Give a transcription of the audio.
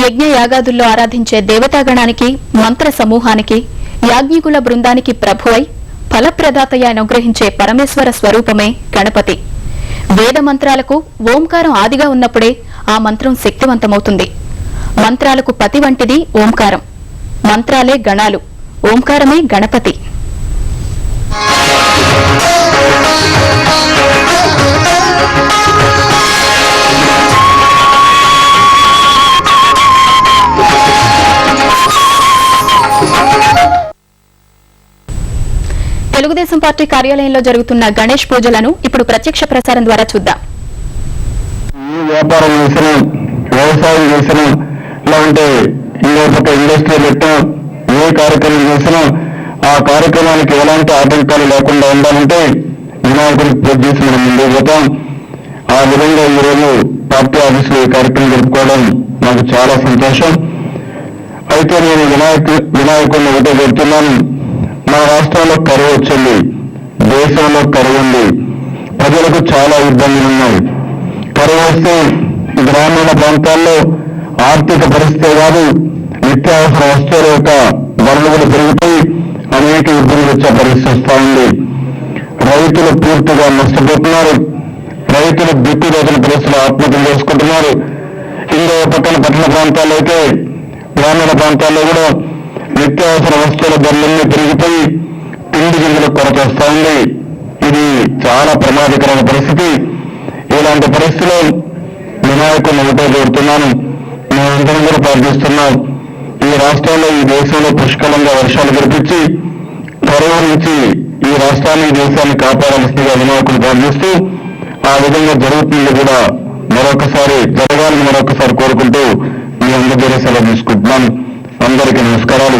యజ్ఞ యాగాదుల్లో ఆరాధించే దేవతాగణానికి, మంత్ర సమూహానికి, యాజ్ఞికుల బృందానికి ప్రభువై ఫలప్రదాతయ్య అనుగ్రహించే పరమేశ్వర స్వరూపమే గణపతి. వేద మంత్రాలకు ఓంకారం ఆదిగా ఉన్నప్పుడే ఆ మంత్రం శక్తివంతమవుతుంది. మంత్రాలకు పతి వంటిది ఓంకారం. మంత్రాలే గణాలు, ఓంకారమే గణపతి. తెలుగుదేశం పార్టీ కార్యాలయంలో జరుగుతున్న గణేష్ పూజలను ఇప్పుడు ప్రత్యక్ష ప్రసారం ద్వారా చూద్దాం. వ్యాపారం చేసిన, వ్యవసాయం చేసిన, లేదంటే ఇంకొక ఇండస్ట్రీ పెట్టినా, ఏ కార్యక్రమం చేసినా ఆ కార్యక్రమానికి ఎలాంటి ఆటంకాలు లేకుండా ఉండాలంటే వినాయకుడికి పూజ చేసి మనం ముందుకు పోతాం. ఆ విధంగా ఈరోజు పార్టీ ఆఫీసులో ఈ కార్యక్రమం జరుపుకోవడం నాకు చాలా సంతోషం. అయితే నేను వినాయకుడిని ఒకటే పెడుతున్నాను. మన రాష్ట్రంలో కరువు వచ్చింది, దేశంలో కరువు ఉంది, ప్రజలకు చాలా ఇబ్బందులు ఉన్నాయి. కరువు వస్తే గ్రామీణ ప్రాంతాల్లో ఆర్థిక పరిస్థితి కాదు, నిత్యావసర వస్తువుల యొక్క ధరలు కూడా పెరిగిపోయి అనేక ఇబ్బందులు వచ్చే పరిస్థితి వస్తూ ఉంది. రైతులు పూర్తిగా నష్టపోతున్నారు. రైతులు దిక్కుదోచిన పరిస్థితులు ఆత్మహత్యలు చేసుకుంటున్నారు. ఇంకో పక్కన పట్టణ ప్రాంతాల్లో అయితే, గ్రామీణ ప్రాంతాల్లో కూడా నిత్యావసర వస్తువుల ధరలన్నీ పెరిగిపోయి తిండి గింజలకు కొరత వస్తూ ఉంది. ఇది చాలా ప్రమాదకరమైన పరిస్థితి. ఇలాంటి పరిస్థితిలో వినాయకుడిని ఒకటే కోరుతున్నాను, మేమందరం కూడా ప్రార్థిస్తున్నాం. ఈ రాష్ట్రంలో, ఈ దేశంలో పుష్కలంగా వర్షాలు కురిపించి కరువు నుంచి ఈ రాష్ట్రాన్ని, ఈ దేశాన్ని కాపాడాల్సిందిగా వినాయకుడిని ప్రార్థిస్తూ, ఆ విధంగా జరుగుతుంది కూడా మరొకసారి జరగాలని మరొకసారి కోరుకుంటూ మీ అందరి సెలవు తీసుకుంటున్నాను. అందరికీ నమస్కారాలు.